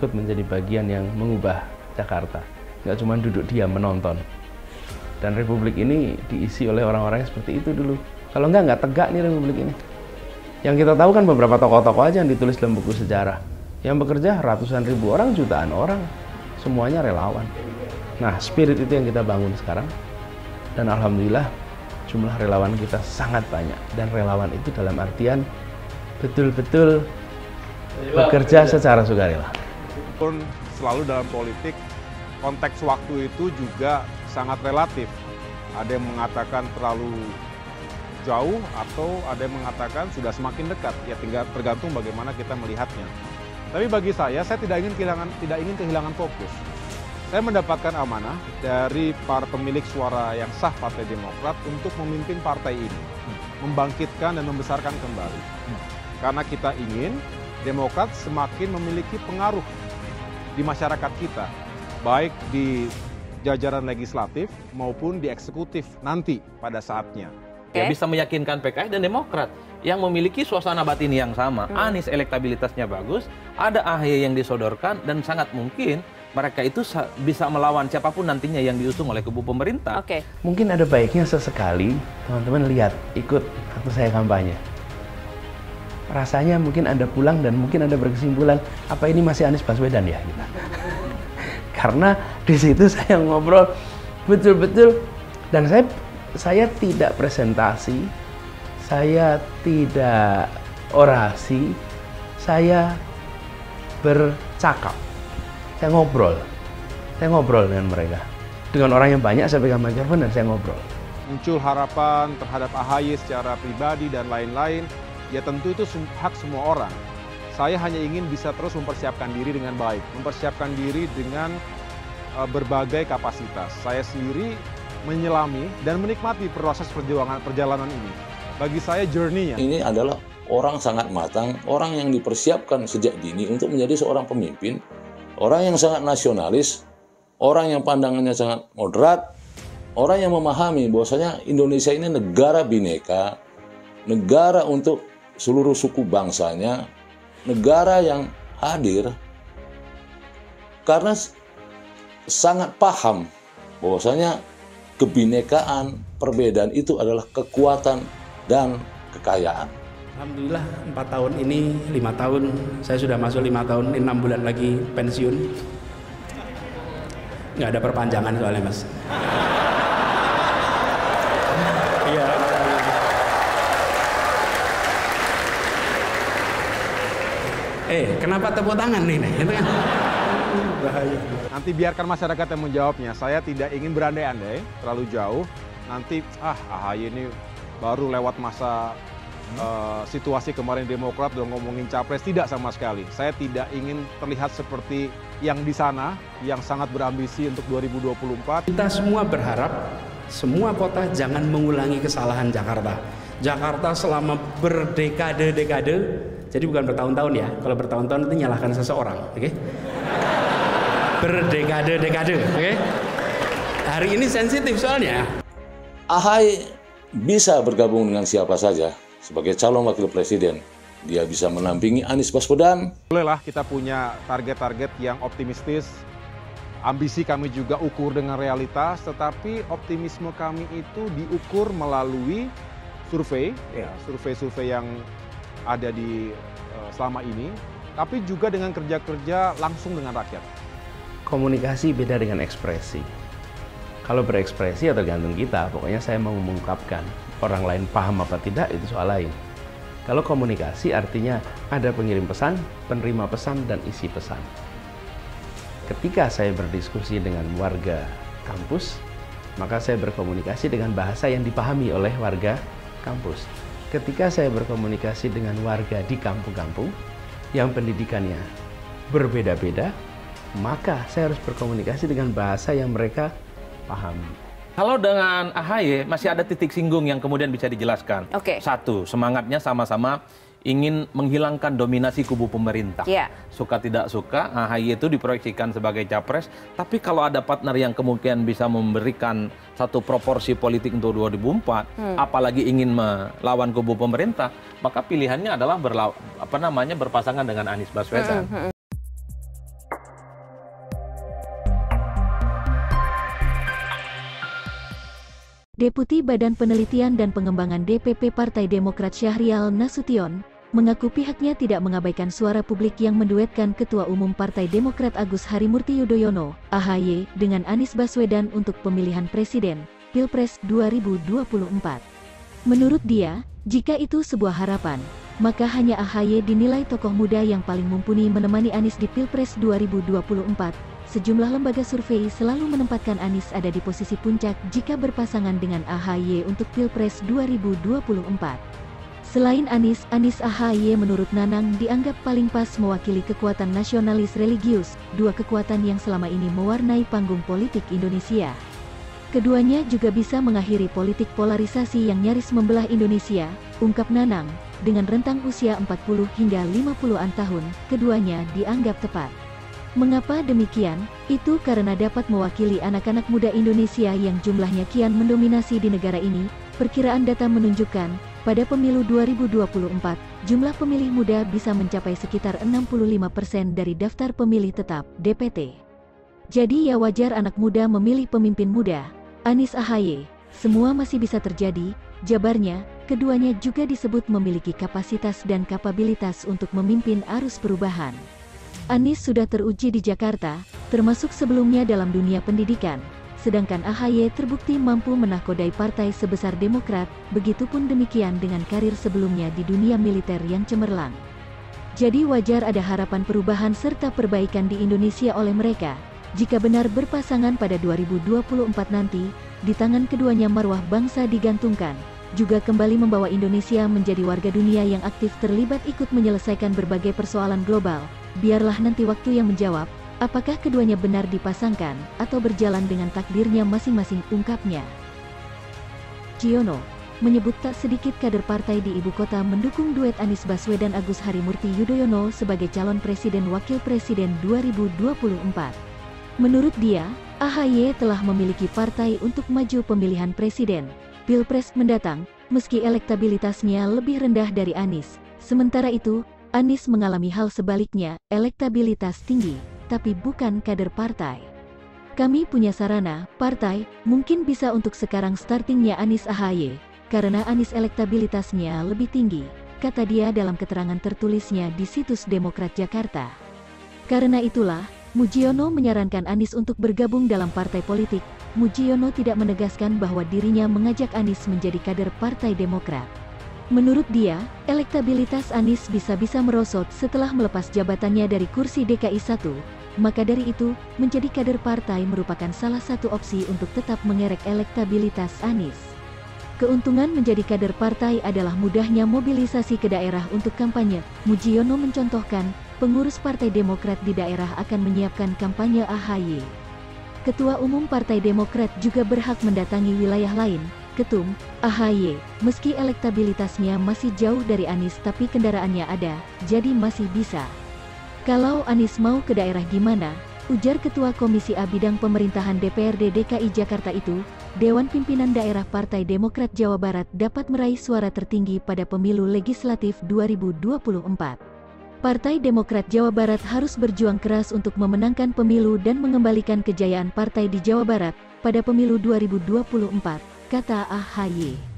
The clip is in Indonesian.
ikut menjadi bagian yang mengubah Jakarta. Nggak cuma duduk diam menonton. Dan Republik ini diisi oleh orang-orang yang seperti itu dulu. Kalau nggak tegak nih Republik ini. Yang kita tahu kan beberapa tokoh-tokoh aja yang ditulis dalam buku sejarah. Yang bekerja ratusan ribu orang, jutaan orang. Semuanya relawan. Nah, spirit itu yang kita bangun sekarang. Dan alhamdulillah jumlah relawan kita sangat banyak. Dan relawan itu dalam artian betul-betul bekerja secara sukarela. Pun selalu dalam politik, konteks waktu itu juga sangat relatif. Ada yang mengatakan terlalu jauh atau ada yang mengatakan sudah semakin dekat. Ya tinggal tergantung bagaimana kita melihatnya. Tapi bagi saya tidak ingin kehilangan fokus. Saya mendapatkan amanah dari para pemilik suara yang sah Partai Demokrat untuk memimpin partai ini, membangkitkan dan membesarkan kembali. Karena kita ingin Demokrat semakin memiliki pengaruh di masyarakat kita, baik di jajaran legislatif maupun di eksekutif nanti pada saatnya. Ya, bisa meyakinkan PKS dan Demokrat yang memiliki suasana batin yang sama. Anies elektabilitasnya bagus, ada AHY yang disodorkan, dan sangat mungkin mereka itu bisa melawan siapapun nantinya yang diusung oleh kubu pemerintah. Mungkin ada baiknya sesekali teman-teman lihat, ikut waktu saya kampanye. Rasanya mungkin Anda pulang dan mungkin Anda berkesimpulan, apa ini masih Anies Baswedan ya? Gitu. Karena di situ saya ngobrol betul-betul, dan saya tidak presentasi, saya tidak orasi, saya bercakap, saya ngobrol dengan mereka. Dengan orang yang banyak saya pegang mikrofon dan saya ngobrol. Muncul harapan terhadap AHY secara pribadi dan lain-lain, ya tentu itu hak semua orang. Saya hanya ingin bisa terus mempersiapkan diri dengan baik, mempersiapkan diri dengan berbagai kapasitas. Saya sendiri menyelami dan menikmati proses perjalanan ini. Bagi saya journey-nya. Ini adalah orang sangat matang, orang yang dipersiapkan sejak dini untuk menjadi seorang pemimpin, orang yang sangat nasionalis, orang yang pandangannya sangat moderat, orang yang memahami bahwasanya Indonesia ini negara bineka, negara untuk seluruh suku bangsanya, negara yang hadir karena sangat paham bahwasanya kebinekaan, perbedaan itu adalah kekuatan dan kekayaan. Alhamdulillah 4 tahun ini, 5 tahun, saya sudah masuk 5 tahun, 6 bulan lagi pensiun. Nggak ada perpanjangan soalnya mas. Iya. Kenapa tepuk tangan nih? Itu kan bahaya. Nanti biarkan masyarakat yang menjawabnya. Saya tidak ingin berandai-andai terlalu jauh. Nanti AHY ini baru lewat masa situasi kemarin Demokrat udah ngomongin capres, tidak sama sekali. Saya tidak ingin terlihat seperti yang di sana, yang sangat berambisi untuk 2024. Kita semua berharap semua kota jangan mengulangi kesalahan Jakarta. Jakarta selama berdekade-dekade, jadi bukan bertahun-tahun ya. Kalau bertahun-tahun itu nyalahkan seseorang, oke? Berdekade-dekade, oke? Hari ini sensitif soalnya. AHY bisa bergabung dengan siapa saja sebagai calon wakil presiden. Dia bisa menampingi Anies Baswedan. Bolehlah kita punya target-target yang optimistis. Ambisi kami juga ukur dengan realitas, tetapi optimisme kami itu diukur melalui survei, survei-survei yang ada di selama ini, tapi juga dengan kerja-kerja langsung dengan rakyat. Komunikasi beda dengan ekspresi. Kalau berekspresi ya tergantung kita, pokoknya saya mau mengungkapkan. Orang lain paham apa tidak, itu soal lain. Kalau komunikasi artinya ada pengirim pesan, penerima pesan, dan isi pesan. Ketika saya berdiskusi dengan warga kampus, maka saya berkomunikasi dengan bahasa yang dipahami oleh warga kampus. Ketika saya berkomunikasi dengan warga di kampung-kampung yang pendidikannya berbeda-beda, maka saya harus berkomunikasi dengan bahasa yang mereka pahami. Kalau dengan AHY masih ada titik singgung yang kemudian bisa dijelaskan. Satu, semangatnya sama-sama ingin menghilangkan dominasi kubu pemerintah. Suka tidak suka, AHY itu diproyeksikan sebagai capres, tapi kalau ada partner yang kemungkinan bisa memberikan satu proporsi politik untuk 2004, apalagi ingin melawan kubu pemerintah, maka pilihannya adalah berpasangan dengan Anies Baswedan. Deputi Badan Penelitian dan Pengembangan DPP Partai Demokrat Syahrial Nasution, mengaku pihaknya tidak mengabaikan suara publik yang menduetkan Ketua Umum Partai Demokrat Agus Harimurti Yudhoyono, AHY, dengan Anies Baswedan untuk pemilihan presiden, Pilpres 2024. Menurut dia, jika itu sebuah harapan, maka hanya AHY dinilai tokoh muda yang paling mumpuni menemani Anies di Pilpres 2024. Sejumlah lembaga survei selalu menempatkan Anies ada di posisi puncak jika berpasangan dengan AHY untuk Pilpres 2024. Selain Anies AHY menurut Nanang dianggap paling pas mewakili kekuatan nasionalis religius, dua kekuatan yang selama ini mewarnai panggung politik Indonesia. Keduanya juga bisa mengakhiri politik polarisasi yang nyaris membelah Indonesia, ungkap Nanang, dengan rentang usia 40 hingga 50-an tahun, keduanya dianggap tepat. Mengapa demikian? Itu karena dapat mewakili anak-anak muda Indonesia yang jumlahnya kian mendominasi di negara ini. Perkiraan data menunjukkan, pada pemilu 2024, jumlah pemilih muda bisa mencapai sekitar 65% dari daftar pemilih tetap, DPT. Jadi ya wajar anak muda memilih pemimpin muda. Anies AHY, semua masih bisa terjadi, jabarnya, keduanya juga disebut memiliki kapasitas dan kapabilitas untuk memimpin arus perubahan. Anies sudah teruji di Jakarta, termasuk sebelumnya dalam dunia pendidikan, sedangkan AHY terbukti mampu menakodai partai sebesar Demokrat, begitupun demikian dengan karir sebelumnya di dunia militer yang cemerlang. Jadi wajar ada harapan perubahan serta perbaikan di Indonesia oleh mereka, jika benar berpasangan pada 2024 nanti, di tangan keduanya marwah bangsa digantungkan, juga kembali membawa Indonesia menjadi warga dunia yang aktif terlibat ikut menyelesaikan berbagai persoalan global. Biarlah nanti waktu yang menjawab, apakah keduanya benar dipasangkan, atau berjalan dengan takdirnya masing-masing, ungkapnya. Ciono menyebut tak sedikit kader partai di ibu kota mendukung duet Anies Baswedan Agus Harimurti Yudhoyono sebagai calon presiden wakil presiden 2024. Menurut dia, AHY telah memiliki partai untuk maju pemilihan presiden, Pilpres mendatang, meski elektabilitasnya lebih rendah dari Anies. Sementara itu, Anies mengalami hal sebaliknya, elektabilitas tinggi, tapi bukan kader partai. Kami punya sarana, partai, mungkin bisa untuk sekarang startingnya Anies AHY, karena Anies elektabilitasnya lebih tinggi, kata dia dalam keterangan tertulisnya di situs Demokrat Jakarta. Karena itulah, Mujiono menyarankan Anies untuk bergabung dalam partai politik. Mujiono tidak menegaskan bahwa dirinya mengajak Anies menjadi kader Partai Demokrat. Menurut dia, elektabilitas Anies bisa-bisa merosot setelah melepas jabatannya dari kursi DKI 1, maka dari itu, menjadi kader partai merupakan salah satu opsi untuk tetap mengerek elektabilitas Anies. Keuntungan menjadi kader partai adalah mudahnya mobilisasi ke daerah untuk kampanye. Mujiono mencontohkan, pengurus Partai Demokrat di daerah akan menyiapkan kampanye AHY. Ketua Umum Partai Demokrat juga berhak mendatangi wilayah lain. Ketum, AHY, meski elektabilitasnya masih jauh dari Anies tapi kendaraannya ada, jadi masih bisa. Kalau Anies mau ke daerah gimana? Ujar Ketua Komisi A Bidang Pemerintahan DPRD DKI Jakarta itu, Dewan Pimpinan Daerah Partai Demokrat Jawa Barat dapat meraih suara tertinggi pada pemilu legislatif 2024. Partai Demokrat Jawa Barat harus berjuang keras untuk memenangkan pemilu dan mengembalikan kejayaan partai di Jawa Barat pada pemilu 2024, kata AHY.